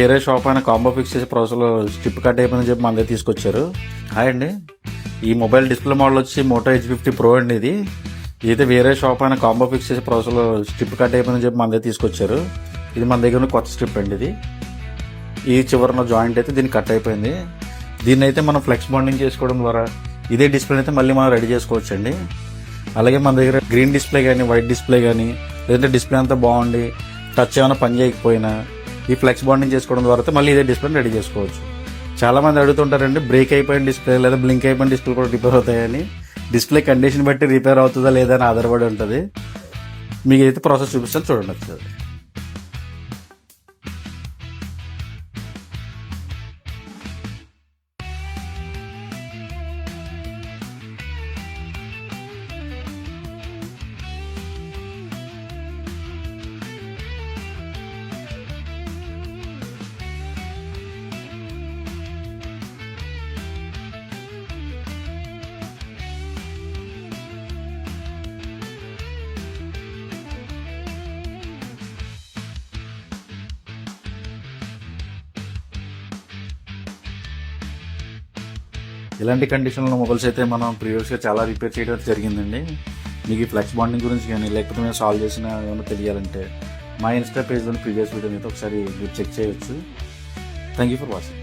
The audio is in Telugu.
వేరే షాప్ అయిన కాంబో ఫిక్స్ చేసే ప్రాసెస్లో స్ట్రిప్ కట్ అయిపోయిందని చెప్పి మన దగ్గర తీసుకొచ్చారు. హాయ్ అండి, ఈ మొబైల్ డిస్ప్లే మోడల్ వచ్చి మోటో H50 Pro అండి. ఇదైతే వేరే షాప్ అయిన కాంబో ఫిక్స్ చేసే ప్రాసెస్లో స్ట్రిప్ కట్ అయిపోయిందని చెప్పి మన దగ్గర తీసుకొచ్చారు. ఇది మన దగ్గర కొత్త స్ట్రిప్ అండి. ఈ చివరన జాయింట్ అయితే దీన్ని కట్ అయిపోయింది. దీన్ని అయితే మనం ఫ్లెక్స్ బాండింగ్ చేసుకోవడం ద్వారా ఇదే డిస్ప్లే అయితే మళ్ళీ మనం రెడీ చేసుకోవచ్చు అండి. అలాగే మన దగ్గర గ్రీన్ డిస్ప్లే కానీ వైట్ డిస్ప్లే కానీ లేదంటే డిస్ప్లే అంతా బాగుండి టచ్ ఏమైనా పని చేయకపోయినా ఈ ఫ్లెక్స్ బాండింగ్ చేసుకోవడం ద్వారా మళ్ళీ ఇదే డిస్ప్లేని రెడీ చేసుకోవచ్చు. చాలా మంది అడుగుతుంటారండి, బ్రేక్ అయిపోయిన డిస్ప్లే లేదా బ్లింక్ అయిపోయిన డిస్ప్లే కూడా రిపేర్ అవుతాయని. డిస్ప్లే కండిషన్ బట్టి రిపేర్ అవుతుందా లేదా అని ఆధారపడి ఉంటుంది. మీకు అయితే ప్రాసెస్ చూపిస్తాను, చూడండి ఒకసారి. ఇలాంటి కండిషన్లో మొబైల్స్ అయితే మనం ప్రీవియస్గా చాలా రిపేర్ చేయడం జరిగిందండి. మీకు ఈ ఫ్లెక్స్ బాండింగ్ గురించి కానీ లేకపోతే మేము సాల్వ్ చేసిన ఏమైనా తెలియాలంటే మా ఇన్స్టా పేజ్లోని ప్రీవియస్ వీడియోని అయితే ఒకసారి మీరు చెక్ చేయొచ్చు. Thank you for watching.